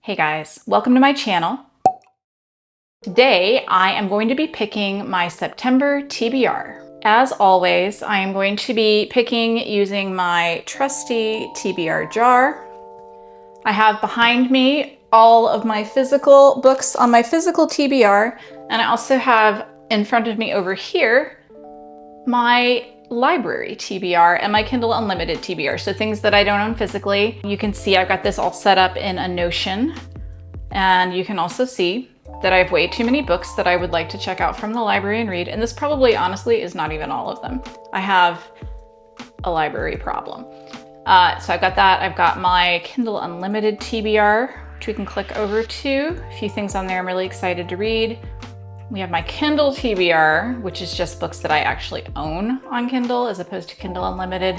Hey guys, welcome to my channel. Today I am going to be picking my September TBR. As always, I am going to be picking using my trusty TBR jar. I have behind me all of my physical books on my physical TBR, and I also have in front of me over here my library TBR and my Kindle Unlimited TBR, so things that I don't own physically. You can see I've got this all set up in a Notion, and you can also see that I have way too many books that I would like to check out from the library and read, and this probably honestly is not even all of them. I have a library problem. So I've got that. I've got my Kindle Unlimited TBR, which we can click over to. A few things on there I'm really excited to read. We have my Kindle TBR, which is just books that I actually own on Kindle as opposed to Kindle Unlimited.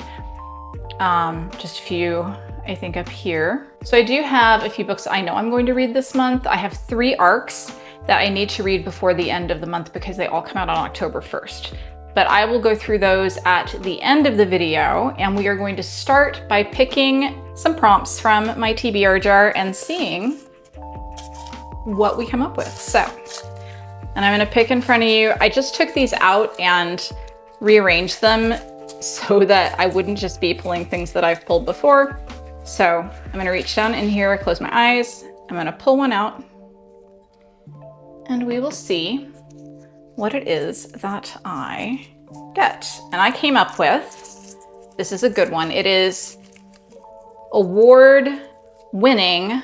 Just a few, I think, up here. So I do have a few books I know I'm going to read this month. I have 3 arcs that I need to read before the end of the month because they all come out on October 1st. But I will go through those at the end of the video, and we are going to start by picking some prompts from my TBR jar and seeing what we come up with. And I'm gonna pick in front of you. I just took these out and rearranged them so that I wouldn't just be pulling things that I've pulled before. So I'm gonna reach down in here, close my eyes. I'm gonna pull one out and we will see what it is that I get. And I came up with, this is a good one. It is award-winning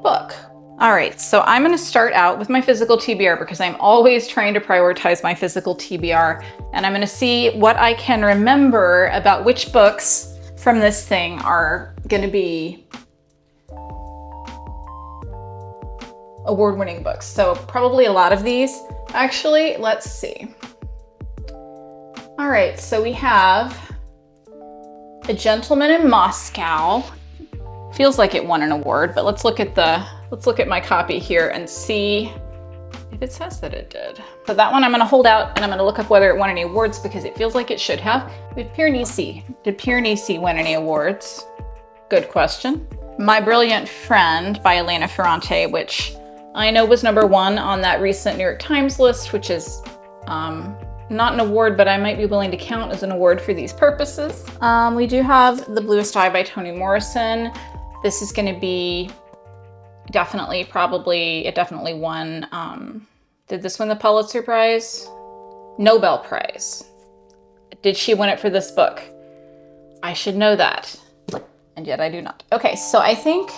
book. All right, so I'm gonna start out with my physical TBR because I'm always trying to prioritize my physical TBR, and I'm gonna see what I can remember about which books from this thing are gonna be award-winning books. So probably a lot of these. Actually, let's see. All right, so we have A Gentleman in Moscow. Feels like it won an award, but let's look at my copy here and see if it says that it did. So that one I'm gonna hold out and I'm gonna look up whether it won any awards because it feels like it should have. With Piranesi. Did Piranesi win any awards? Good question. My Brilliant Friend by Elena Ferrante, which I know was #1 on that recent New York Times list, which is not an award, but I might be willing to count as an award for these purposes. We do have The Bluest Eye by Toni Morrison. This is gonna be it definitely won. Did this win the Pulitzer Prize? Nobel Prize. Did she win it for this book? I should know that, and yet I do not. Okay, so I think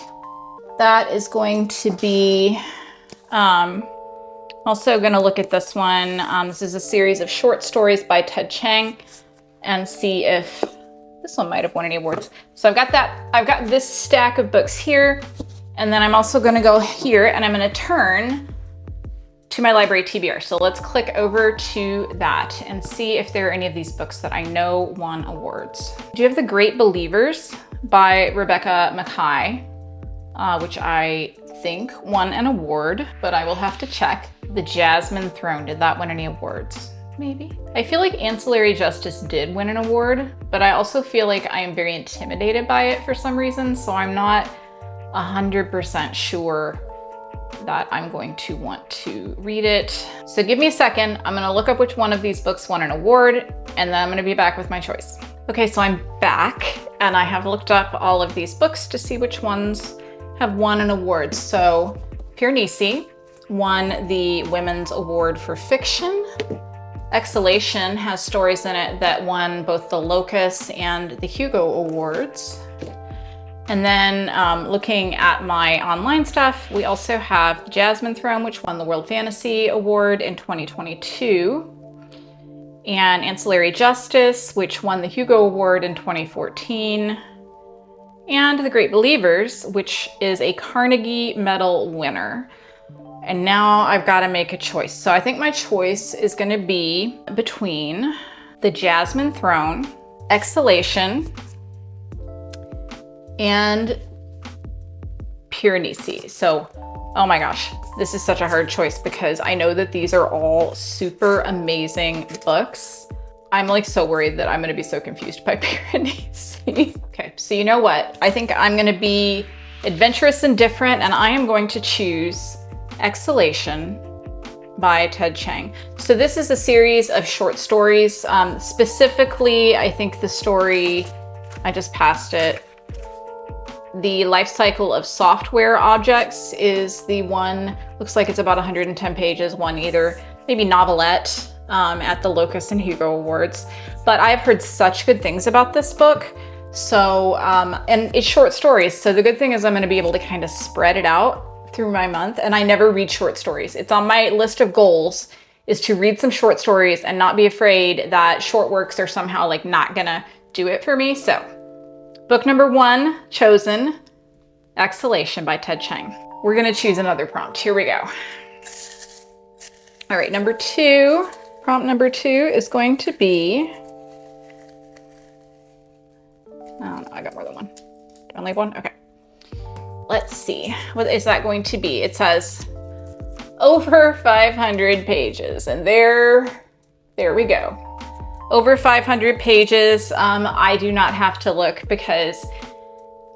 that is going to be, also gonna look at this one. This is a series of short stories by Ted Chiang and see if this one might have won any awards. So I've got this stack of books here. And then I'm also gonna go here and I'm gonna turn to my library TBR. So let's click over to that and see if there are any of these books that I know won awards. Do you have The Great Believers by Rebecca Mackay, which I think won an award, but I will have to check. The Jasmine Throne, did that win any awards? Maybe. I feel like Ancillary Justice did win an award, but I also feel like I am very intimidated by it for some reason, so I'm not 100% sure that I'm going to want to read it. So give me a second. I'm gonna look up which one of these books won an award, and then I'm gonna be back with my choice. Okay, so I'm back, and I have looked up all of these books to see which ones have won an award. So Piranesi won the Women's Award for Fiction. Exhalation has stories in it that won both the Locus and the Hugo Awards. And then looking at my online stuff, we also have Jasmine Throne, which won the World Fantasy Award in 2022, and Ancillary Justice, which won the Hugo Award in 2014, and The Great Believers, which is a Carnegie Medal winner. And now I've got to make a choice. So I think my choice is going to be between The Jasmine Throne, Exhalation, and Piranesi. So, oh my gosh, this is such a hard choice because I know that these are all super amazing books. I'm like so worried that I'm gonna be so confused by Piranesi. Okay, so you know what? I think I'm gonna be adventurous and different, and I am going to choose Exhalation by Ted Chiang. So this is a series of short stories. Specifically, I think the story, I just passed it, The Life Cycle of Software Objects is the one, looks like it's about 110 pages, one either maybe novelette at the Locust and Hugo Awards. But I've heard such good things about this book. So, and it's short stories. So the good thing is I'm gonna be able to kind of spread it out through my month. And I never read short stories. It's on my list of goals is to read some short stories and not be afraid that short works are somehow like not gonna do it for me. So book number 1 chosen, Exhalation by Ted Chiang. We're gonna choose another prompt. Here we go. All right, prompt number 2 is going to be, oh no, I got more than one. Do I only have one? Okay. Let's see, what is that going to be? It says over 500 pages, and there we go. Over 500 pages. I do not have to look because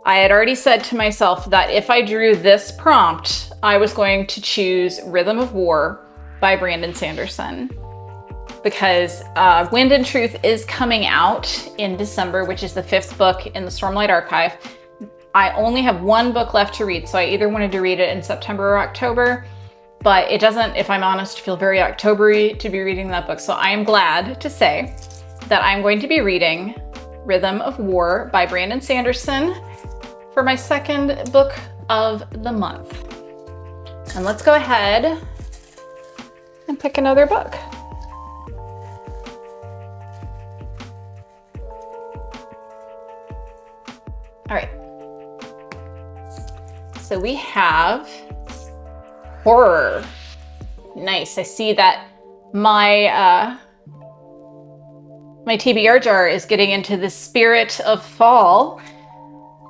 I had already said to myself that if I drew this prompt, I was going to choose Rhythm of War by Brandon Sanderson, because Wind and Truth is coming out in December, which is the 5th book in the Stormlight Archive. I only have one book left to read, so I either wanted to read it in September or October, but it doesn't, if I'm honest, feel very October-y to be reading that book. So I am glad to say that I'm going to be reading Rhythm of War by Brandon Sanderson for my second book of the month. And let's go ahead and pick another book. All right. So we have horror. Nice. I see that my TBR jar is getting into the spirit of fall,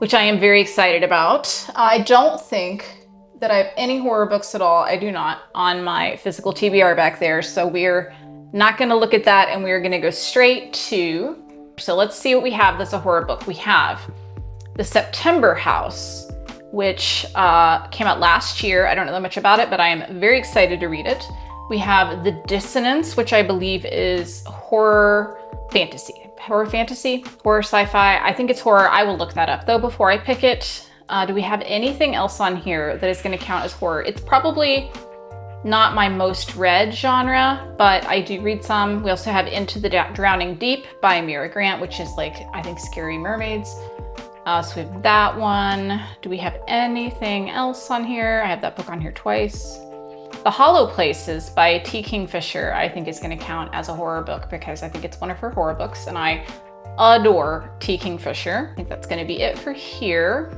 which I am very excited about. I don't think that I have any horror books at all. I do not, on my physical TBR back there. So we're not going to look at that, and we're going to go straight to, so let's see what we have that's a horror book. We have The September House, which came out last year. I don't know that much about it, but I am very excited to read it. We have The Dissonance, which I believe is horror fantasy, horror sci-fi. I think it's horror. I will look that up though before I pick it. Do we have anything else on here that is going to count as horror? It's probably not my most read genre, but I do read some. We also have Into the Drowning Deep by Mira Grant, which is like, I think, Scary Mermaids. So we have that one. Do we have anything else on here? I have that book on here twice. The Hollow Places by T. Kingfisher, I think is going to count as a horror book because I think it's one of her horror books, and I adore T. Kingfisher. I think that's going to be it for here.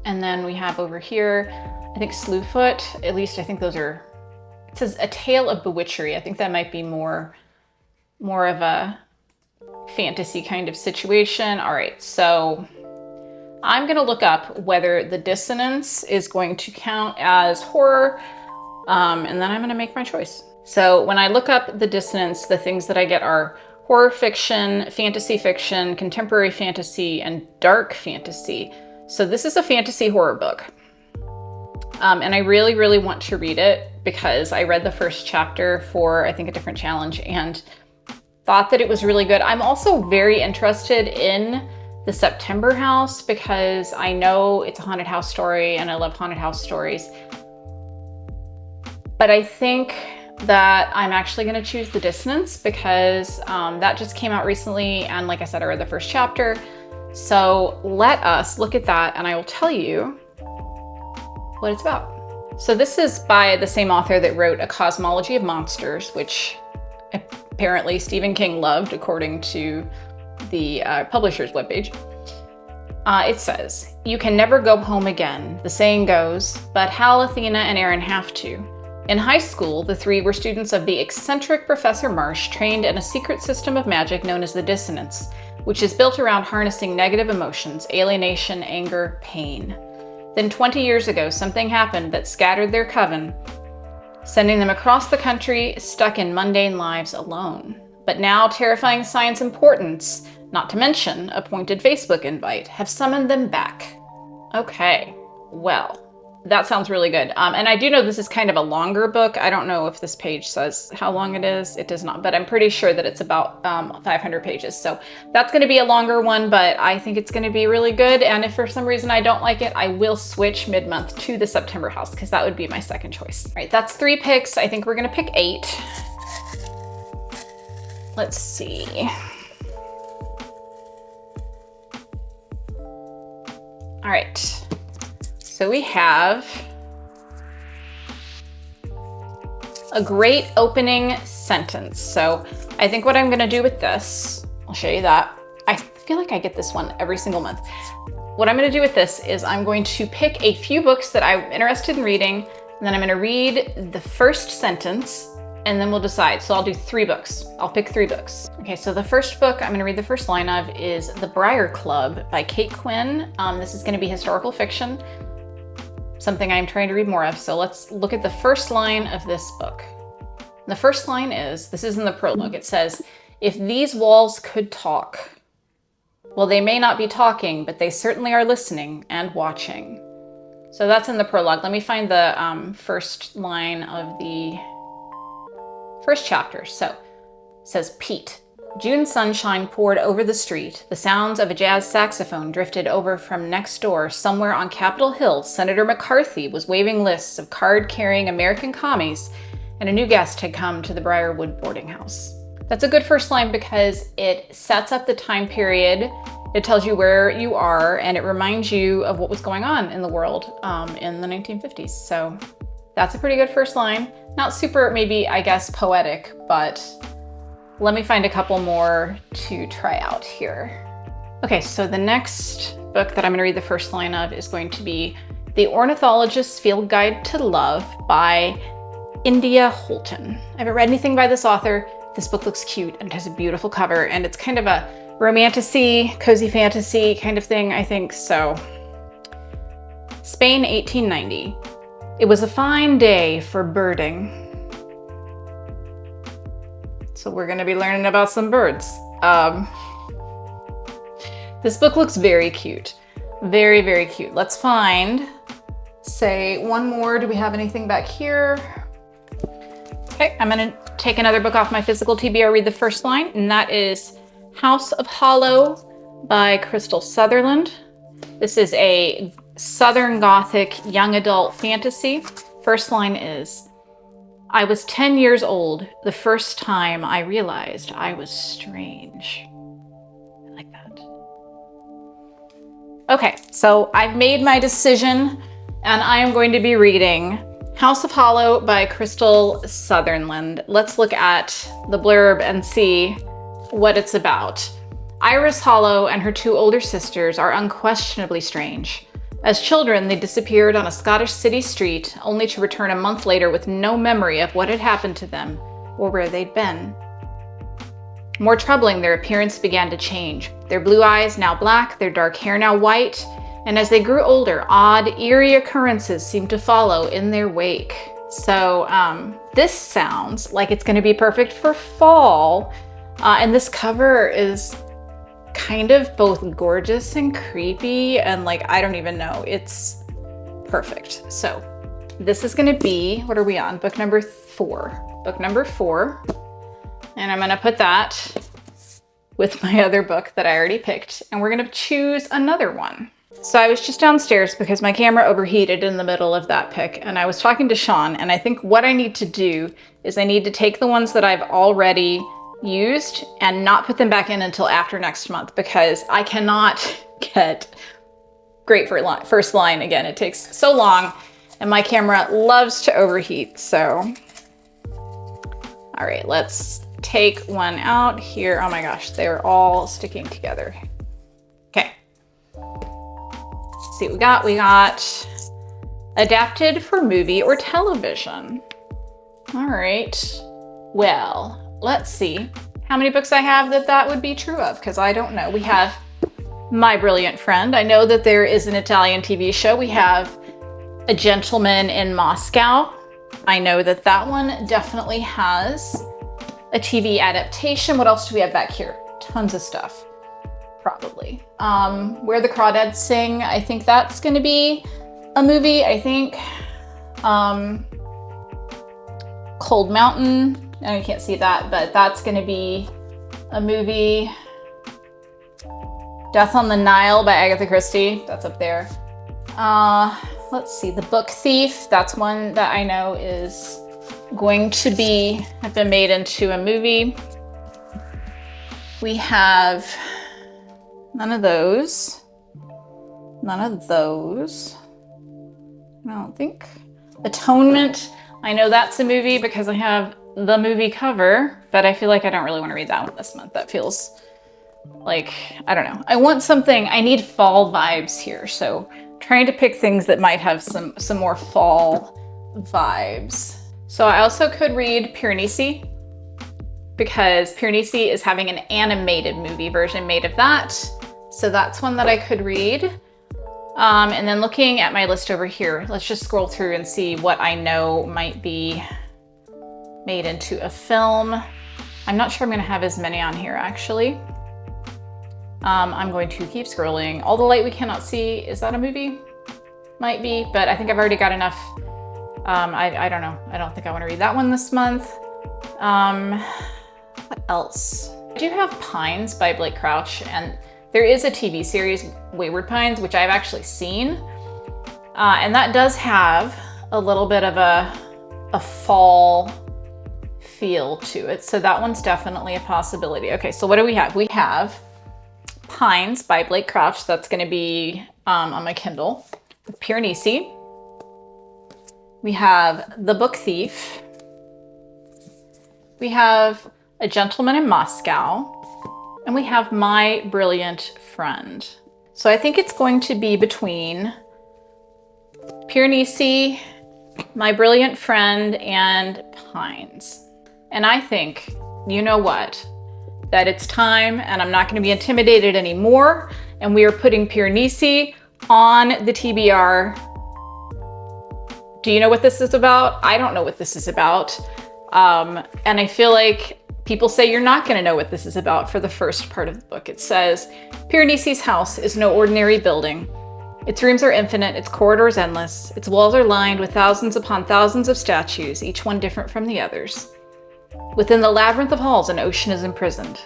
And then we have over here, I think Slewfoot. At least I think those are, it says A Tale of Bewitchery. I think that might be more of a fantasy kind of situation. All right, so I'm gonna look up whether The Dissonance is going to count as horror, and then I'm gonna make my choice. So when I look up The Dissonance, the things that I get are horror fiction, fantasy fiction, contemporary fantasy, and dark fantasy. So this is a fantasy horror book. And I really, really want to read it because I read the first chapter for, I think, a different challenge and thought that it was really good. I'm also very interested in The September House because I know it's a haunted house story and I love haunted house stories. But I think that I'm actually going to choose The Dissonance because that just came out recently. And like I said, I read the first chapter. So let us look at that and I will tell you what it's about. So this is by the same author that wrote A Cosmology of Monsters, which apparently Stephen King loved, according to the publisher's webpage. It says, "You can never go home again, the saying goes, but Hal, Athena, and Aaron have to. In high school, the three were students of the eccentric Professor Marsh, trained in a secret system of magic known as the Dissonance, which is built around harnessing negative emotions, alienation, anger, pain. Then 20 years ago, something happened that scattered their coven, sending them across the country, stuck in mundane lives alone. But now terrifying science and importance, not to mention a pointed Facebook invite, have summoned them back. Okay, well, that sounds really good. And I do know this is kind of a longer book. I don't know if this page says how long it is. It does not, but I'm pretty sure that it's about 500 pages. So that's going to be a longer one, but I think it's going to be really good. And if for some reason I don't like it, I will switch mid-month to the September house because that would be my second choice. All right, that's 3 picks. I think we're going to pick 8. Let's see. All right, so we have a great opening sentence. So I think what I'm gonna do with this, I'll show you that. I feel like I get this one every single month. What I'm gonna do with this is I'm going to pick a few books that I'm interested in reading, and then I'm gonna read the first sentence, and then we'll decide. So I'll do 3 books. I'll pick 3 books. Okay, so the first book I'm gonna read the first line of is The Briar Club by Kate Quinn. This is gonna be historical fiction, something I'm trying to read more of. So let's look at the first line of this book. The first line is, this is in the prologue, it says, "If these walls could talk, well, they may not be talking, but they certainly are listening and watching." So that's in the prologue. Let me find the first line of the first chapter. So it says, "Pete. June sunshine poured over the street. The sounds of a jazz saxophone drifted over from next door. Somewhere on Capitol Hill, Senator McCarthy was waving lists of card-carrying American commies, and a new guest had come to the Briarwood boarding house." That's a good first line because it sets up the time period. It tells you where you are, and it reminds you of what was going on in the world in the 1950s. So that's a pretty good first line. Not super, maybe, I guess, poetic, but let me find a couple more to try out here. Okay, so the next book that I'm gonna read the first line of is going to be The Ornithologist's Field Guide to Love by India Holton. I haven't read anything by this author. This book looks cute and it has a beautiful cover, and it's kind of a romantasy, cozy fantasy kind of thing, I think. So, Spain, 1890. It was a fine day for birding. So we're gonna be learning about some birds. This book looks very cute. Very, very cute. Let's find, say, one more. Do we have anything back here? Okay, I'm gonna take another book off my physical TBR, read the first line, and that is House of Hollow by Crystal Sutherland. This is a Southern Gothic young adult fantasy. First line is, "I was 10 years old the first time I realized I was strange." I like that. Okay, so I've made my decision, and I am going to be reading House of Hollow by Crystal Sutherland. Let's look at the blurb and see what it's about. Iris Hollow and her 2 older sisters are unquestionably strange. As children, they disappeared on a Scottish city street, only to return a month later with no memory of what had happened to them or where they'd been. More troubling, their appearance began to change. Their blue eyes now black, their dark hair now white, and as they grew older, odd, eerie occurrences seemed to follow in their wake. So this sounds like it's gonna be perfect for fall, and this cover is kind of both gorgeous and creepy, and like, I don't even know, it's perfect. So this is gonna be, what are we on? Book number 4. Book number 4. And I'm gonna put that with my other book that I already picked, and we're gonna choose another one. So I was just downstairs because my camera overheated in the middle of that pick, and I was talking to Sean, and I think what I need to do is I need to take the ones that I've already used and not put them back in until after next month, because I cannot get great first line again. It takes so long, and my camera loves to overheat. So, all right, let's take one out here. Oh my gosh, they're all sticking together. Okay. Let's see what we got. We got adapted for movie or television. All right. Well, let's see how many books I have that would be true of, because I don't know. We have My Brilliant Friend. I know that there is an Italian TV show. We have A Gentleman in Moscow. I know that one definitely has a TV adaptation. What else do we have back here? Tons of stuff. probably. Where the Crawdads Sing, I think that's gonna be a movie. I think Cold Mountain, I can't see that, but that's gonna be a movie. Death on the Nile by Agatha Christie, that's up there. Let's see, The Book Thief, that's one that I know is going to have been made into a movie. We have none of those. None of those. I don't think. Atonement, I know that's a movie because I have the movie cover, but I feel like I don't really want to read that one this month. That feels like, I don't know. I want something, I need fall vibes here. So trying to pick things that might have some more fall vibes. So I also could read Piranesi because Piranesi is having an animated movie version made of that. So that's one that I could read. And then looking at my list over here, let's just scroll through and see what I know might be made into a film. I'm not sure I'm gonna have as many on here actually. I'm going to keep scrolling. All the Light We Cannot See, is that a movie? Might be, but I think I've already got enough. I don't know. I don't think I want to read that one this month. What else? I do have Pines by Blake Crouch, and there is a TV series, Wayward Pines, which I've actually seen. And that does have a little bit of a fall feel to it. So that one's definitely a possibility. Okay, so what do we have? We have Pines by Blake Crouch. That's going to be on my Kindle. Piranesi. We have The Book Thief. We have A Gentleman in Moscow. And we have My Brilliant Friend. So I think it's going to be between Piranesi, My Brilliant Friend, and Pines. And I think, you know what? That it's time, and I'm not going to be intimidated anymore. And we are putting Piranesi on the TBR. Do you know what this is about? I don't know what this is about. And I feel like people say you're not going to know what this is about for the first part of the book. It says, Piranesi's house is no ordinary building. Its rooms are infinite, its corridors endless, its walls are lined with thousands upon thousands of statues, each one different from the others. Within the labyrinth of halls, an ocean is imprisoned.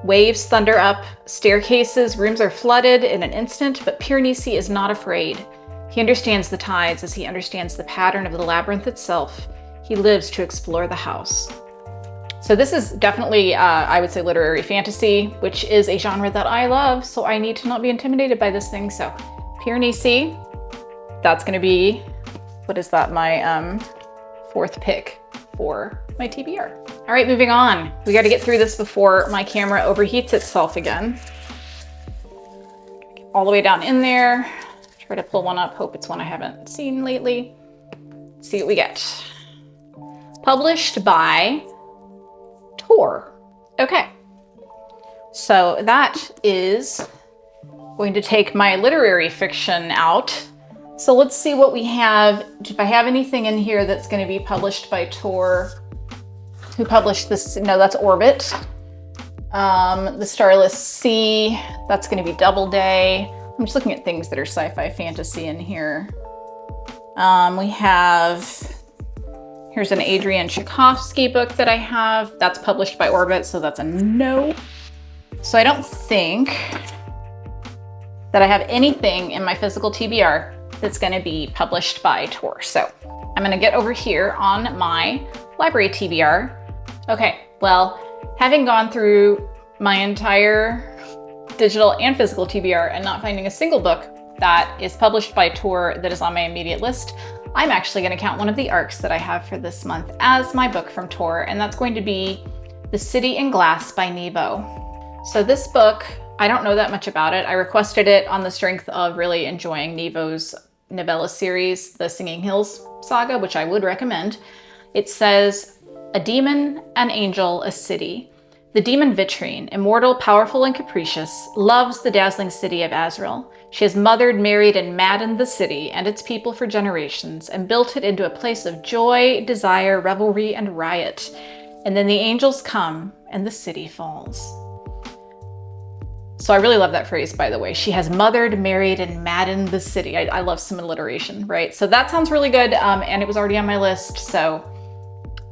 Waves thunder up, staircases, rooms are flooded in an instant, but Piranesi is not afraid. He understands the tides as he understands the pattern of the labyrinth itself. He lives to explore the house. So this is definitely, I would say, literary fantasy, which is a genre that I love, so I need to not be intimidated by this thing. So Piranesi, that's gonna be, what is that, my fourth pick for my TBR. All right, moving on. We got to get through this before my camera overheats itself again. All the way down in there. Try to pull one up. Hope it's one I haven't seen lately. Let's see what we get. Published by Tor. Okay. So that is going to take my literary fiction out. So let's see what we have. If I have anything in here that's going to be published by Tor. Who published this? No, that's Orbit. The Starless Sea, that's going to be Doubleday. I'm just looking at things that are sci-fi fantasy in here. We have, here's an Adrian Tchaikovsky book that I have. That's published by Orbit, so that's a no. So I don't think that I have anything in my physical TBR that's going to be published by Tor. So I'm going to get over here on my library TBR. Okay, well, having gone through my entire digital and physical TBR and not finding a single book that is published by Tor that is on my immediate list, I'm actually going to count one of the arcs that I have for this month as my book from Tor, and that's going to be The City in Glass by Nebo. So this book, I don't know that much about it. I requested it on the strength of really enjoying Nebo's novella series, The Singing Hills Saga, which I would recommend. It says, a demon, an angel, a city. The demon Vitrine, immortal, powerful, and capricious, loves the dazzling city of Azrael. She has mothered, married, and maddened the city and its people for generations, and built it into a place of joy, desire, revelry, and riot. And then the angels come, and the city falls. So I really love that phrase, by the way. She has mothered, married, and maddened the city. I love some alliteration, right? So that sounds really good, and it was already on my list, so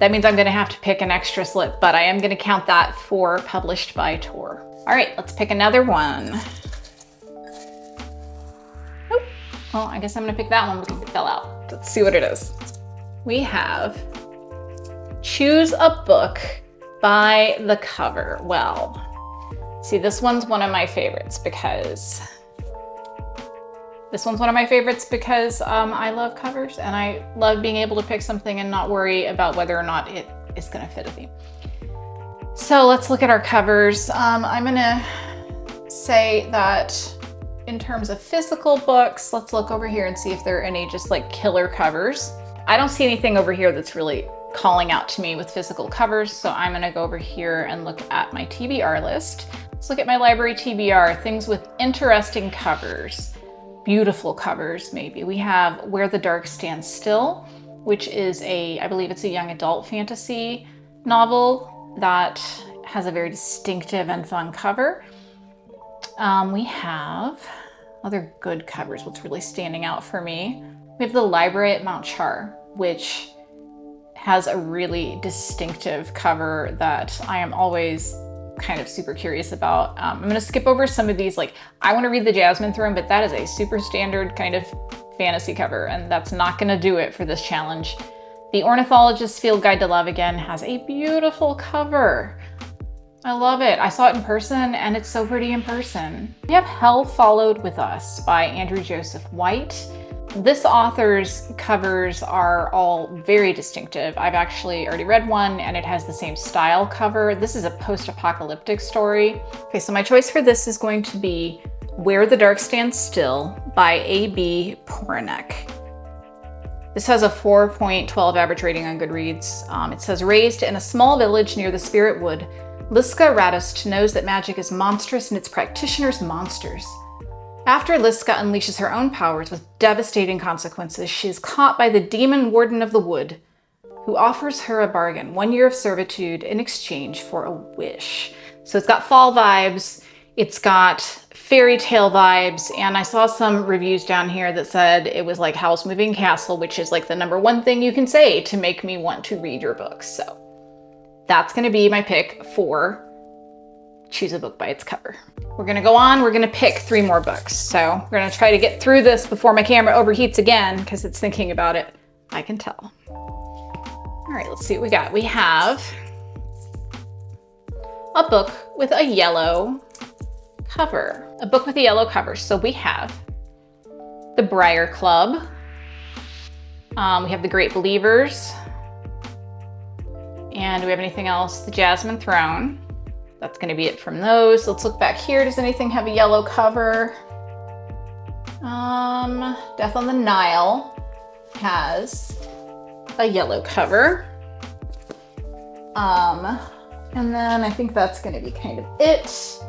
that means I'm gonna have to pick an extra slip, but I am gonna count that for published by Tor. All right, let's pick another one. Oh, well, I guess I'm gonna pick that one because it fell out. Let's see what it is. We have Choose a Book by the Cover. Well, see, this one's one of my favorites because I love covers and I love being able to pick something and not worry about whether or not it is gonna fit a theme. So let's look at our covers. I'm gonna say that in terms of physical books, let's look over here and see if there are any just like killer covers. I don't see anything over here that's really calling out to me with physical covers, so I'm gonna go over here and look at my TBR list. Let's look at my library TBR, things with interesting covers. Beautiful covers, maybe. We have Where the Dark Stands Still, which is I believe it's a young adult fantasy novel that has a very distinctive and fun cover. We have other good covers, what's really standing out for me. We have The Library at Mount Char, which has a really distinctive cover that I am always kind of super curious about. I'm gonna skip over some of these, like I wanna read The Jasmine Throne, but that is a super standard kind of fantasy cover and that's not gonna do it for this challenge. The Ornithologist's Field Guide to Love Again has a beautiful cover. I love it. I saw it in person and it's so pretty in person. We have Hell Followed With Us by Andrew Joseph White. This author's covers are all very distinctive. I've actually already read one and it has the same style cover. This is a post-apocalyptic story. Okay, so my choice for this is going to be Where the Dark Stands Still by A.B. Poranek. This has a 4.12 average rating on Goodreads. It says, raised in a small village near the Spirit Wood, Liska Radist knows that magic is monstrous and its practitioners monsters. After Liska unleashes her own powers with devastating consequences, she is caught by the demon warden of the wood, who offers her a bargain, 1 year of servitude in exchange for a wish. So it's got fall vibes, it's got fairy tale vibes, and I saw some reviews down here that said it was like Howl's Moving Castle, which is like the #1 thing you can say to make me want to read your book. So that's gonna be my pick for Choose a Book by its Cover. We're gonna go on, we're gonna pick 3 more books. So we're gonna try to get through this before my camera overheats again, because it's thinking about it, I can tell. All right, let's see what we got. We have a book with a yellow cover. A book with a yellow cover. So we have The Briar Club. We have The Great Believers. And do we have anything else? The Jasmine Throne. That's gonna be it from those. Let's look back here. Does anything have a yellow cover? Death on the Nile has a yellow cover. And then I think that's gonna be kind of it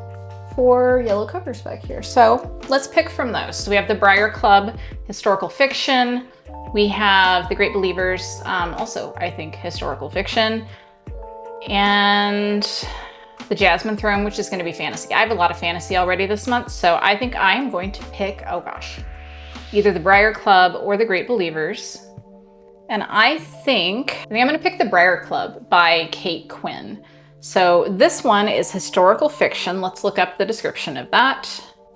for yellow covers back here. So let's pick from those. So we have The Briar Club, historical fiction. We have The Great Believers, also I think historical fiction. And The Jasmine Throne, which is going to be fantasy. I have a lot of fantasy already this month, so I think I'm going to pick, oh gosh, either The Briar Club or The Great Believers. And I think I'm going to pick The Briar Club by Kate Quinn. So this one is historical fiction. Let's look up the description of that.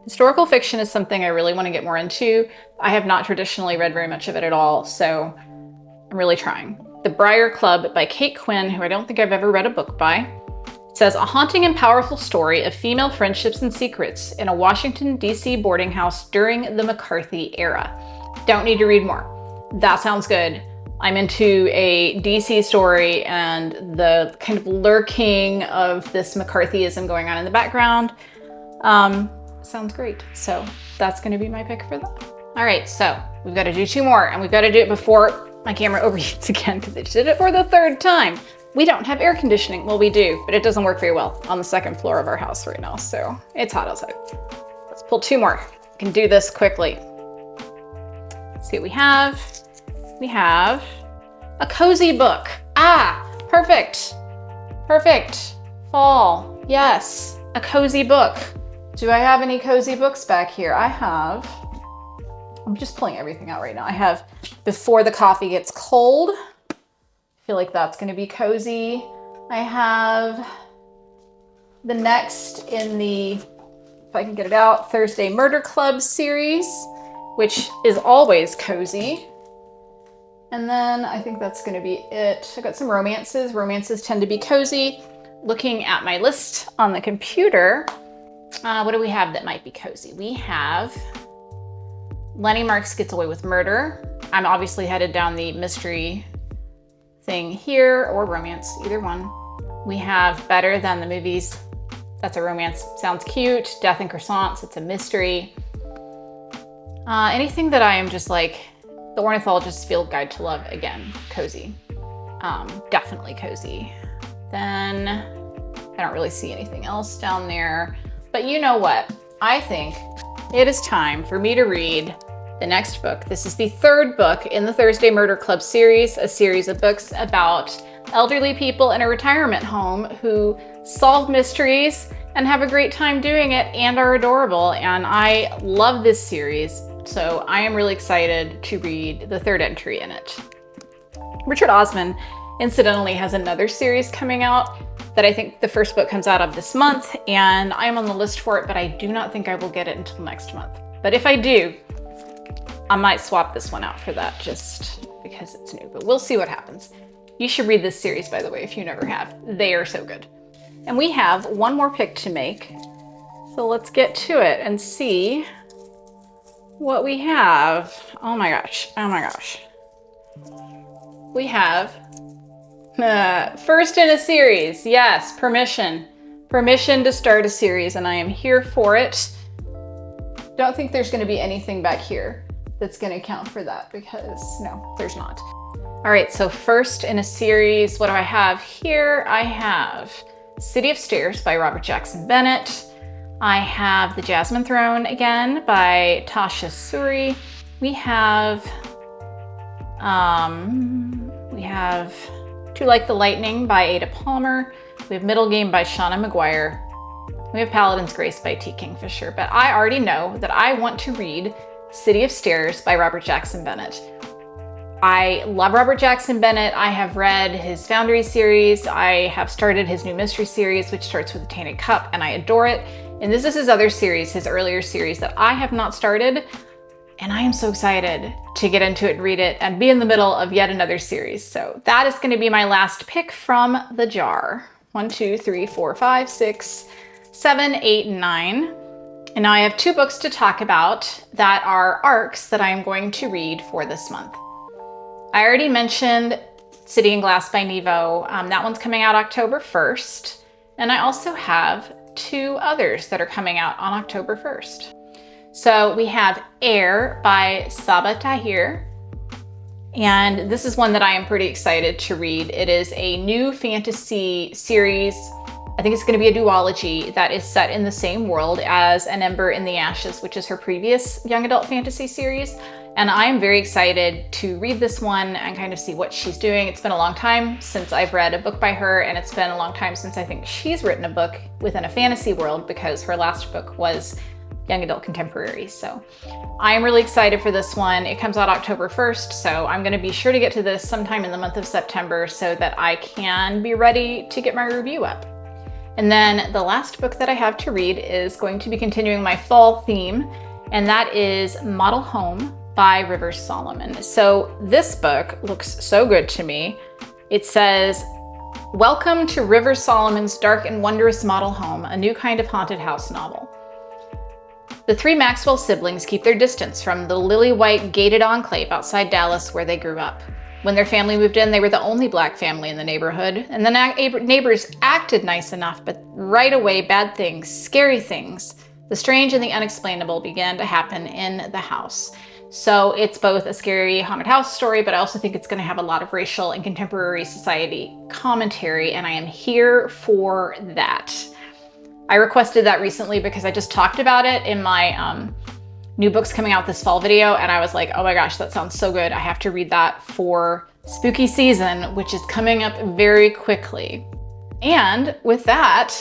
Historical fiction is something I really want to get more into. I have not traditionally read very much of it at all, so I'm really trying. The Briar Club by Kate Quinn, who I don't think I've ever read a book by. It says, a haunting and powerful story of female friendships and secrets in a Washington, D.C. boarding house during the McCarthy era. Don't need to read more. That sounds good. I'm into a D.C. story and the kind of lurking of this McCarthyism going on in the background. Sounds great. So that's going to be my pick for that. All right, so we've got to do 2 more and we've got to do it before my camera overheats again because I just did it for the 3rd time. We don't have air conditioning. Well, we do, but it doesn't work very well on the 2nd floor of our house right now, so it's hot outside. Let's pull 2 more. We can do this quickly. Let's see what we have. We have a cozy book. Ah, perfect. Perfect. Fall. Yes, a cozy book. Do I have any cozy books back here? I have, I'm just pulling everything out right now. I have Before the Coffee Gets Cold. I feel like that's gonna be cozy. I have the next in the, if I can get it out, Thursday Murder Club series, which is always cozy. And then I think that's gonna be it. I got some romances. Romances tend to be cozy. Looking at my list on the computer, what do we have that might be cozy? We have Lenny Marks Gets Away with Murder. I'm obviously headed down the mystery thing here, or romance, either one. We have Better Than the Movies. That's a romance, sounds cute. Death and Croissants, it's a mystery. Anything that I am just like, The Ornithologist's Field Guide to Love, again, cozy. Definitely cozy. Then I don't really see anything else down there. But you know what? I think it is time for me to read the next book. This is the third book in the Thursday Murder Club series, a series of books about elderly people in a retirement home who solve mysteries and have a great time doing it and are adorable. And I love this series, so I am really excited to read the third entry in it. Richard Osman, incidentally, has another series coming out that I think the first book comes out of this month, and I am on the list for it, but I do not think I will get it until next month. But if I do, I might swap this one out for that just because it's new, but we'll see what happens. You should read this series, by the way, if you never have. They are so good. And we have one more pick to make, so let's get to it and see what we have. Oh my gosh, oh my gosh. We have first in a series. Yes, permission. Permission to start a series, and I am here for it. Don't think there's gonna be anything back here that's gonna account for that, because no, there's not. All right, so first in a series, what do I have here? I have City of Stairs by Robert Jackson Bennett. I have The Jasmine Throne again by Tasha Suri. We have To Like the Lightning by Ada Palmer. We have Middle Game by Shauna McGuire. We have Paladin's Grace by T. Kingfisher, but I already know that I want to read City of Stairs by Robert Jackson Bennett. I love Robert Jackson Bennett. I have read his Foundry series. I have started his new mystery series, which starts with The Tainted Cup, and I adore it. And this is his other series, his earlier series that I have not started. And I am so excited to get into it and read it and be in the middle of yet another series. So that is going to be my last pick from the jar. 1, 2, 3, 4, 5, 6, 7, 8, 9. And now I have 2 books to talk about that are arcs that I am going to read for this month. I already mentioned City in Glass by Nevo. That one's coming out October 1st. And I also have 2 others that are coming out on October 1st. So we have Air by Saba Tahir. And this is one that I am pretty excited to read. It is a new fantasy series. I think it's going to be a duology that is set in the same world as An Ember in the Ashes, which is her previous young adult fantasy series. And I am very excited to read this one and kind of see what she's doing. It's been a long time since I've read a book by her, and it's been a long time since I think she's written a book within a fantasy world, because her last book was young adult contemporary. So I am really excited for this one. It comes out October 1st, so I'm gonna be sure to get to this sometime in the month of September so that I can be ready to get my review up. And then the last book that I have to read is going to be continuing my fall theme, and that is Model Home by Rivers Solomon. So this book looks so good to me. It says, "Welcome to Rivers Solomon's dark and wondrous model home, a new kind of haunted house novel." The 3 Maxwell siblings keep their distance from the lily-white gated enclave outside Dallas where they grew up. When their family moved in, they were the only Black family in the neighborhood, and the neighbors acted nice enough, but right away bad things, scary things, the strange and the unexplainable began to happen in the house. So it's both a scary haunted house story, but I also think it's going to have a lot of racial and contemporary society commentary, and I am here for that. I requested that recently because I just talked about it in my new books coming out this fall video, and I was like, oh my gosh, that sounds so good. I have to read that for spooky season, which is coming up very quickly. And with that,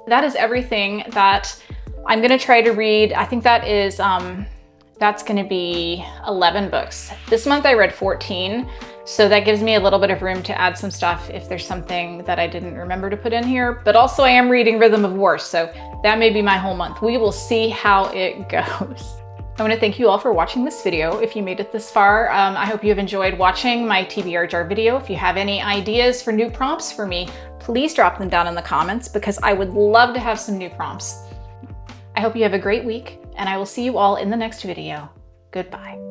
that is everything that I'm gonna try to read, I think that is, that's gonna be 11 books. This month I read 14, so that gives me a little bit of room to add some stuff if there's something that I didn't remember to put in here. But also I am reading Rhythm of War, so that may be my whole month. We will see how it goes. I want to thank you all for watching this video. If you made it this far, I hope you have enjoyed watching my TBR jar video. If you have any ideas for new prompts for me, please drop them down in the comments because I would love to have some new prompts. I hope you have a great week, and I will see you all in the next video. Goodbye.